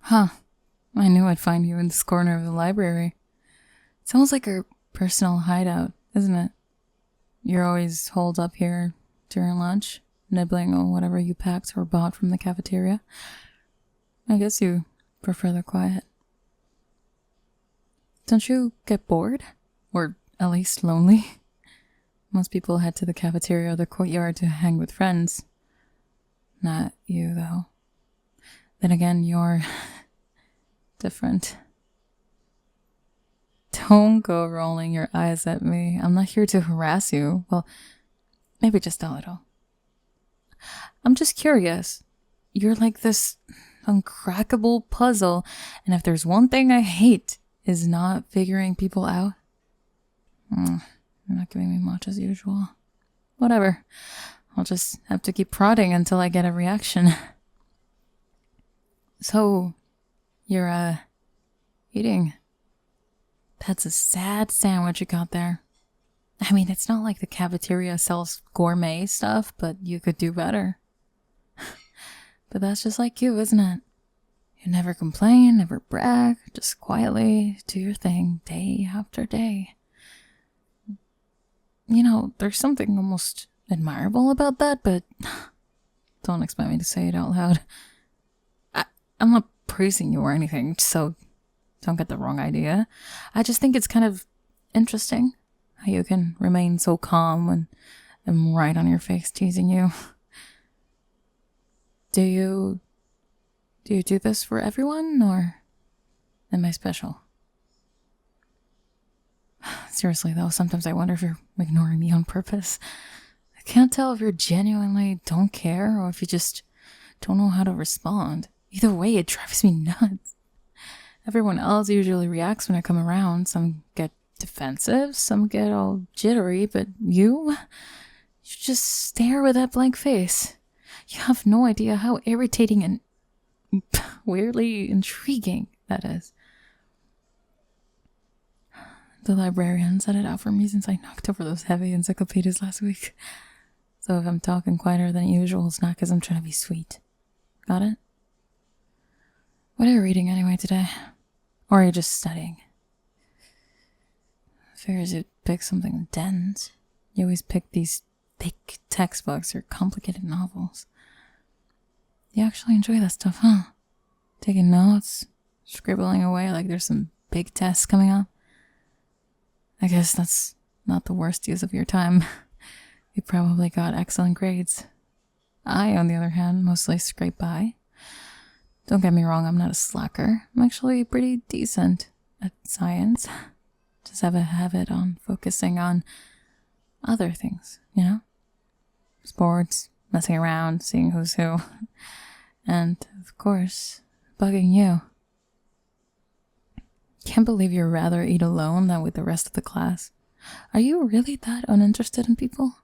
Huh. I knew I'd find you in this corner of the library. Sounds like our personal hideout, isn't it? You're always holed up here during lunch, nibbling on whatever you packed or bought from the cafeteria. I guess you prefer the quiet. Don't you get bored? Or at least lonely? Most people head to the cafeteria or the courtyard to hang with friends. Not you, though. Then again, you're different. Don't go rolling your eyes at me. I'm not here to harass you. Well, maybe just a little. I'm just curious. You're like this uncrackable puzzle, and if there's one thing I hate, is not figuring people out. You're not giving me much as usual. Whatever. I'll just have to keep prodding until I get a reaction. So, you're, eating. That's a sad sandwich you got there. I mean, it's not like the cafeteria sells gourmet stuff, but you could do better. But that's just like you, isn't it? You never complain, never brag, just quietly do your thing day after day. You know, there's something almost admirable about that, but don't expect me to say it out loud. I'm not praising you or anything, so don't get the wrong idea. I just think it's kind of interesting how you can remain so calm when I'm right on your face teasing you. Do you do this for everyone, or am I special? Seriously though, sometimes I wonder if you're ignoring me on purpose. I can't tell if you genuinely don't care or if you just don't know how to respond. Either way, it drives me nuts. Everyone else usually reacts when I come around. Some get defensive, some get all jittery, but you just stare with that blank face. You have no idea how irritating and weirdly intriguing that is. The librarian set it out for me since I knocked over those heavy encyclopedias last week. So if I'm talking quieter than usual, it's not because I'm trying to be sweet. Got it? What are you reading anyway today? Or are you just studying? Figures you'd pick something dense. You always pick these thick textbooks or complicated novels. You actually enjoy that stuff, huh? Taking notes, scribbling away like there's some big tests coming up. I guess that's not the worst use of your time. You probably got excellent grades. I, on the other hand, mostly scrape by. Don't get me wrong, I'm not a slacker. I'm actually pretty decent at science. Just have a habit on focusing on other things, you know? Sports, messing around, seeing who's who. And, of course, bugging you. Can't believe you'd rather eat alone than with the rest of the class. Are you really that uninterested in people?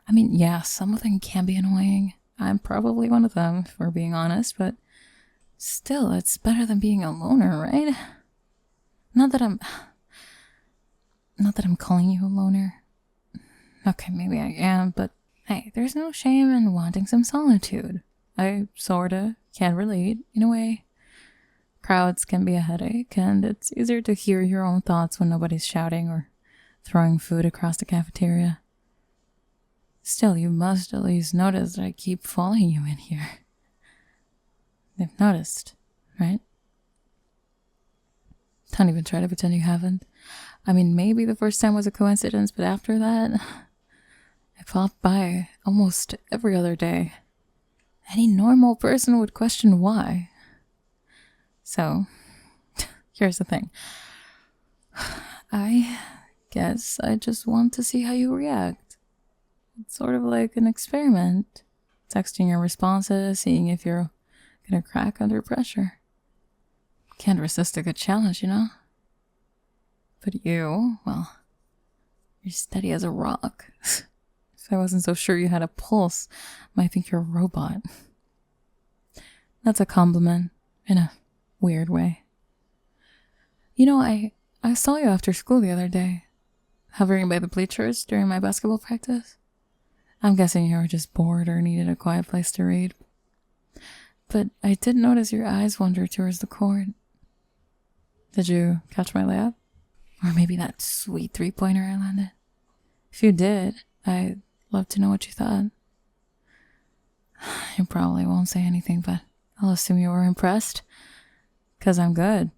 I mean, yeah, some of them can be annoying. I'm probably one of them, if we're being honest, but still, it's better than being a loner, right? Not that I'm calling you a loner. Okay, maybe I am, but hey, there's no shame in wanting some solitude. I sorta can relate, in a way. Crowds can be a headache, and it's easier to hear your own thoughts when nobody's shouting or throwing food across the cafeteria. Still, you must at least notice that I keep following you in here. You've noticed, right? Don't even try to pretend you haven't. I mean, maybe the first time was a coincidence, but after that, I popped by almost every other day. Any normal person would question why. So, here's the thing. I guess I just want to see how you react. It's sort of like an experiment. Texting your responses, seeing if you're gonna crack under pressure. Can't resist a good challenge, you know? But you, well, you're steady as a rock. If I wasn't so sure you had a pulse, I might think you're a robot. That's a compliment, in a weird way. You know, I saw you after school the other day, hovering by the bleachers during my basketball practice. I'm guessing you were just bored or needed a quiet place to read. But I did notice your eyes wander towards the court. Did you catch my layup? Or maybe that sweet three-pointer I landed? If you did, I'd love to know what you thought. You probably won't say anything, but I'll assume you were impressed. 'Cause I'm good.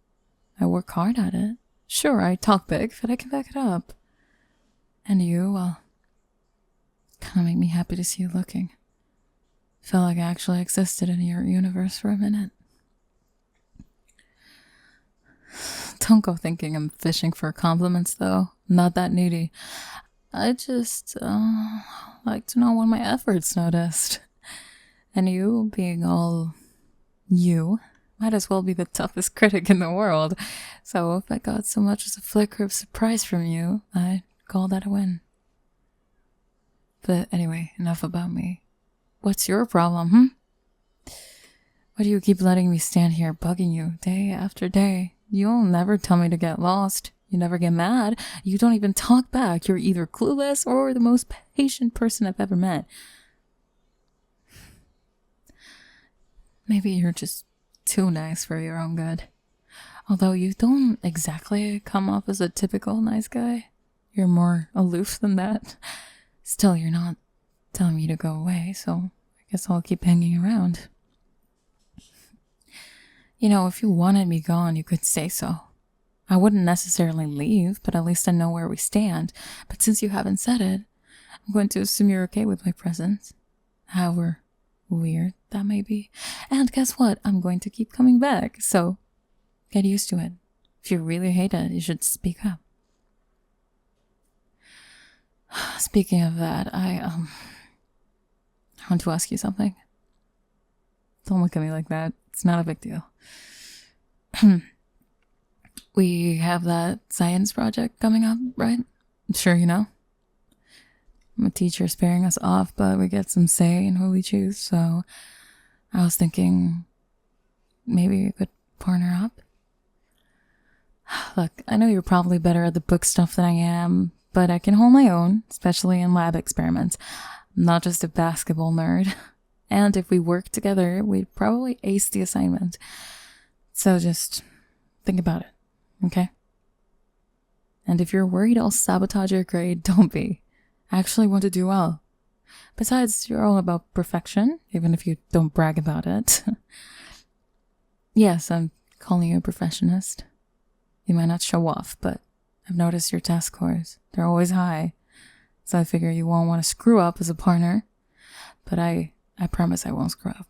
I work hard at it. Sure, I talk big, but I can back it up. And you, well, kinda make me happy to see you looking. Felt like I actually existed in your universe for a minute. Don't go thinking I'm fishing for compliments, though. Not that needy. I just like to know when my efforts noticed. And you, being all you, might as well be the toughest critic in the world. So if I got so much as a flicker of surprise from you, I'd call that a win. But anyway, enough about me. What's your problem, Why do you keep letting me stand here bugging you day after day? You'll never tell me to get lost. You never get mad. You don't even talk back. You're either clueless or the most patient person I've ever met. Maybe you're just too nice for your own good. Although you don't exactly come off as a typical nice guy. You're more aloof than that. Still, you're not telling me to go away, so I guess I'll keep hanging around. You know, if you wanted me gone, you could say so. I wouldn't necessarily leave, but at least I know where we stand. But since you haven't said it, I'm going to assume you're okay with my presence. However weird that may be. And guess what? I'm going to keep coming back, so get used to it. If you really hate it, you should speak up. Speaking of that, I want to ask you something. Don't look at me like that. It's not a big deal. We have that science project coming up, right? I'm sure you know. My teacher's pairing us off, but we get some say in who we choose, so I was thinking maybe we could partner up. Look, I know you're probably better at the book stuff than I am, but I can hold my own, especially in lab experiments. I'm not just a basketball nerd. And if we work together, we'd probably ace the assignment. So just think about it, okay? And if you're worried I'll sabotage your grade, don't be. I actually want to do well. Besides, you're all about perfection, even if you don't brag about it. Yes, I'm calling you a perfectionist. You might not show off, but I've noticed your test scores. They're always high. So I figure you won't want to screw up as a partner. But I promise I won't screw up.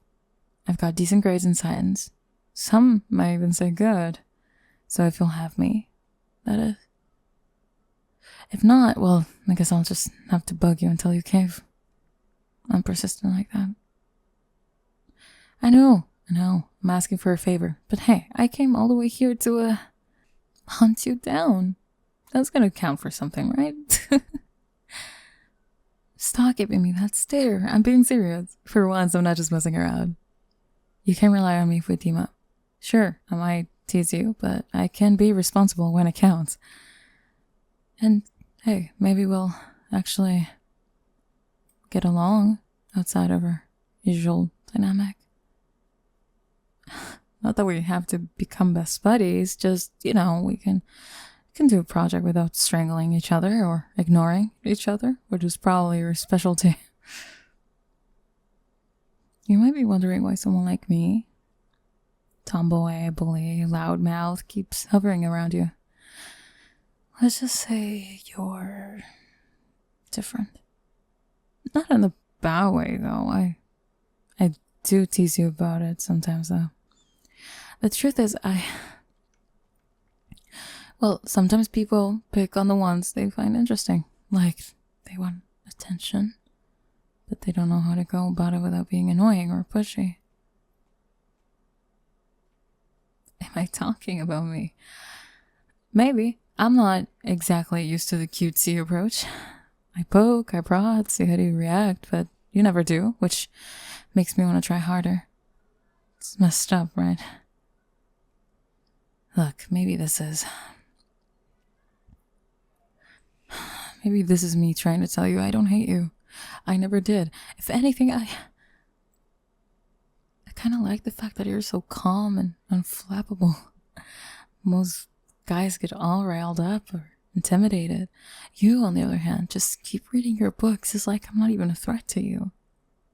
I've got decent grades in science. Some might even say good. So if you'll have me, that is. If not, well, I guess I'll just have to bug you until you cave. I'm persistent like that. I know. I'm asking for a favor. But hey, I came all the way here to, hunt you down. That's gonna count for something, right? Stop giving me that stare. I'm being serious. For once, I'm not just messing around. You can rely on me if we team up. Sure, I might tease you, but I can be responsible when it counts. And hey, maybe we'll actually get along outside of our usual dynamic. Not that we have to become best buddies, just, we can do a project without strangling each other or ignoring each other, which is probably your specialty. You might be wondering why someone like me, tomboy, bully, loudmouth, keeps hovering around you. Let's just say you're different. Not in a bad way, though. I do tease you about it sometimes, though. The truth is, sometimes people pick on the ones they find interesting. Like, they want attention, but they don't know how to go about it without being annoying or pushy. Am I talking about me? Maybe. I'm not exactly used to the cutesy approach. I poke, I prod, see how you react, but you never do, which makes me want to try harder. It's messed up, right? Look, maybe this is me trying to tell you I don't hate you. I never did. If anything, I kind of like the fact that you're so calm and unflappable. Most guys get all riled up or intimidated. You, on the other hand, just keep reading your books. It's like I'm not even a threat to you,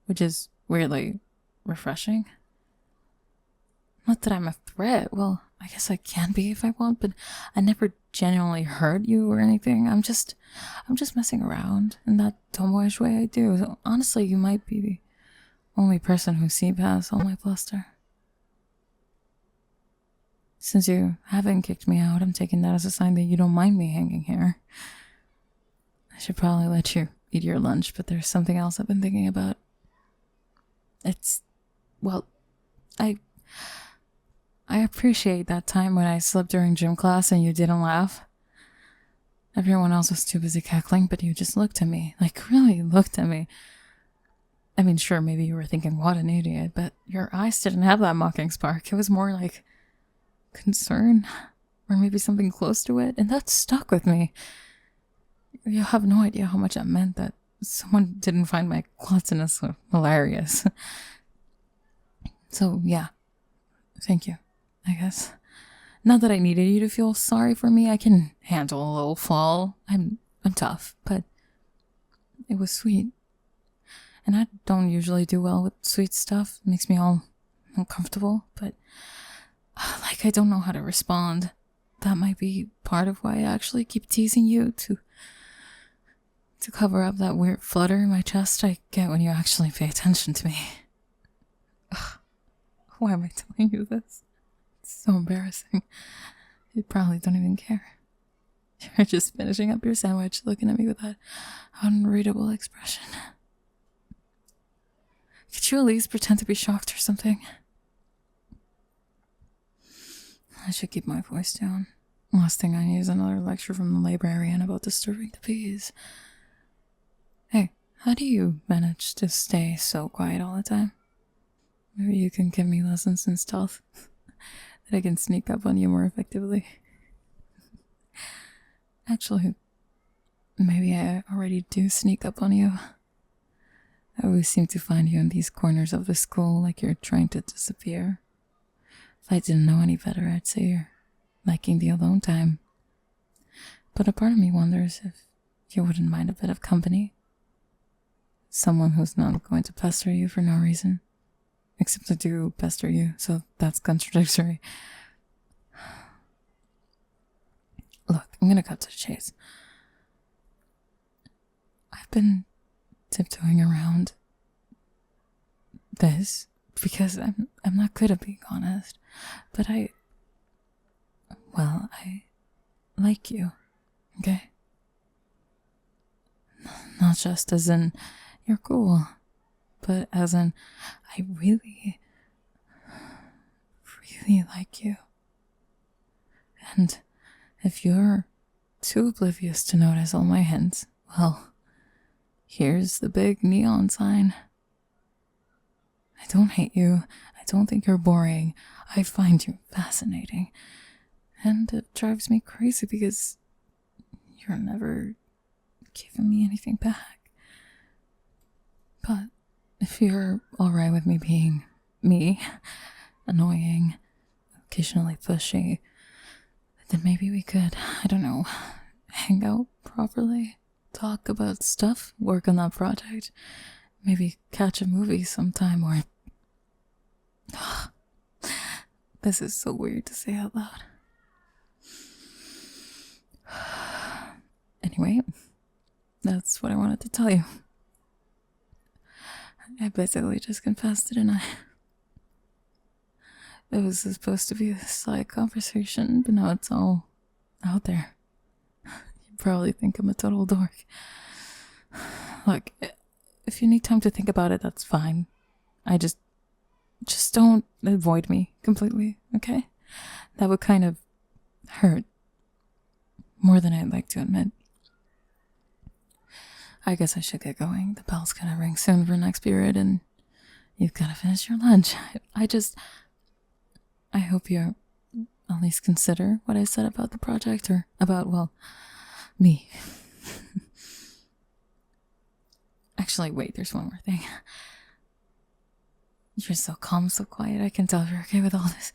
which is weirdly refreshing. Not that I'm a threat. Well, I guess I can be if I want, but I never genuinely hurt you or anything. I'm just messing around in that tomboyish way I do. So honestly, you might be the only person who sees past all my bluster. Since you haven't kicked me out, I'm taking that as a sign that you don't mind me hanging here. I should probably let you eat your lunch, but there's something else I've been thinking about. Well, I appreciate that time when I slept during gym class and you didn't laugh. Everyone else was too busy cackling, but you just looked at me. Like, really looked at me. I mean, sure, maybe you were thinking, what an idiot, but your eyes didn't have that mocking spark. It was more like concern, or maybe something close to it, and that stuck with me. You have no idea how much that meant that someone didn't find my gluttonous hilarious. So, yeah. Thank you, I guess. Not that I needed you to feel sorry for me. I can handle a little fall. I'm tough, but it was sweet. And I don't usually do well with sweet stuff. It makes me all uncomfortable, but like I don't know how to respond. That might be part of why I actually keep teasing you to cover up that weird flutter in my chest I get when you actually pay attention to me. Ugh, why am I telling you this? It's so embarrassing. You probably don't even care. You're just finishing up your sandwich, looking at me with that unreadable expression. Could you at least pretend to be shocked or something? I should keep my voice down. Last thing I need is another lecture from the librarian about disturbing the bees. Hey, how do you manage to stay so quiet all the time? Maybe you can give me lessons in stealth that I can sneak up on you more effectively. Actually, maybe I already do sneak up on you. I always seem to find you in these corners of the school like you're trying to disappear. If I didn't know any better, I'd say you're liking the alone time. But a part of me wonders if you wouldn't mind a bit of company. Someone who's not going to pester you for no reason. Except I do pester you, so that's contradictory. Look, I'm gonna cut to the chase. I've been tiptoeing around this because I'm not good at being honest, but I like you, okay? Not just as in you're cool, but as in I really like you. And if you're too oblivious to notice all my hints, well, here's the big neon sign. I don't hate you. I don't think you're boring. I find you fascinating. And it drives me crazy because you're never giving me anything back. But if you're alright with me being me, annoying, occasionally pushy, then maybe we could, I don't know, hang out properly. Talk about stuff, work on that project, maybe catch a movie sometime, or... This is so weird to say out loud. Anyway, that's what I wanted to tell you. I basically just confessed, didn't I? It was supposed to be a side conversation, but now it's all out there. You probably think I'm a total dork. Look, if you need time to think about it, that's fine. I just don't avoid me completely, okay? That would kind of hurt more than I'd like to admit. I guess I should get going. The bell's gonna ring soon for next period, and you've gotta finish your lunch. I hope you at least consider what I said about the project, or about, well, me. Actually, wait, there's one more thing. You're so calm, so quiet. I can tell you're okay with all this.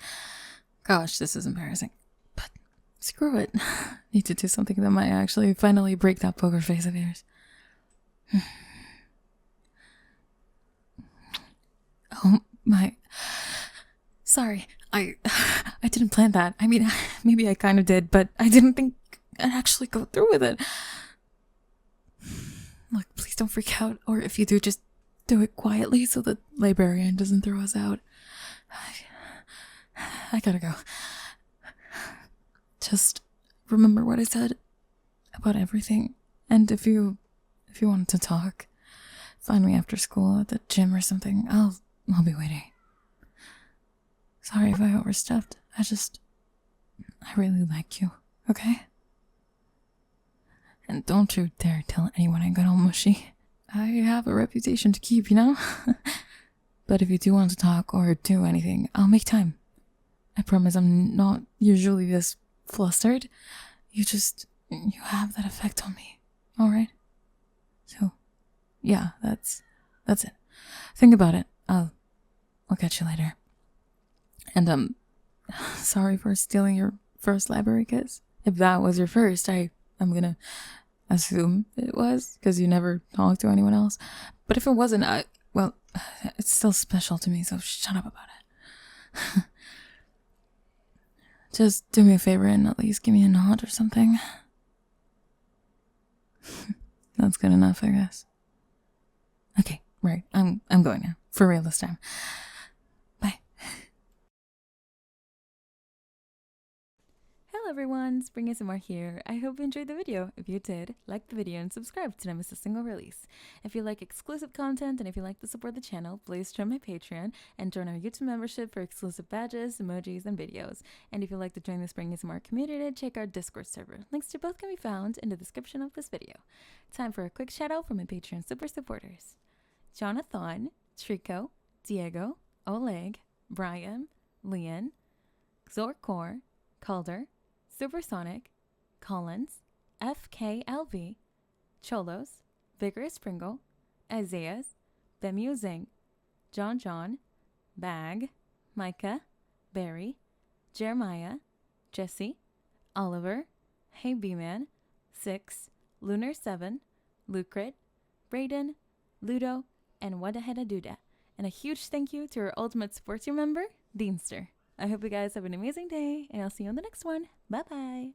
Gosh, this is embarrassing. But screw it. Need to do something that might actually finally break that poker face of yours. Oh my. Sorry. I didn't plan that. I mean, maybe I kind of did, but I didn't think I'd actually go through with it. Look, please don't freak out, or if you do, just do it quietly so the librarian doesn't throw us out. I gotta go. Just remember what I said about everything, and if you wanted to talk, find me after school at the gym or something. I'll be waiting. Sorry if I overstepped. I really like you, okay? And don't you dare tell anyone I got all mushy. I have a reputation to keep, you know? But if you do want to talk or do anything, I'll make time. I promise I'm not usually this flustered. You have that effect on me, alright? So, yeah, that's it. Think about it. I'll catch you later. And, sorry for stealing your first library kiss. If that was your first, I'm gonna assume it was, because you never talked to anyone else. But if it wasn't, well, it's still special to me, so shut up about it. Just do me a favor and at least give me a nod or something. That's good enough, I guess. Okay, right, I'm going now. For real this time. Bye. Hello everyone, Spring ASMR here. I hope you enjoyed the video. If you did, like the video and subscribe to never miss a single release. If you like exclusive content and if you like to support the channel, please join my Patreon and join our YouTube membership for exclusive badges, emojis, and videos. And if you'd like to join the Spring ASMR community, check our Discord server. Links to both can be found in the description of this video. Time for a quick shout out from my Patreon super supporters. Jonathan, Trico, Diego, Oleg, Brian, Leon, Zorkor, Calder, Supersonic, Collins, FKLV, Cholos, Vigorous Pringle, Isaiahs, Bemusing, John, Bag, Micah, Barry, Jeremiah, Jesse, Oliver, Hey B-Man, 6, Lunar 7, Lucret, Brayden, Ludo, and Wadaheda Duda. And a huge thank you to our ultimate sports team member, Deanster. I hope you guys have an amazing day, and I'll see you on the next one. Bye-bye.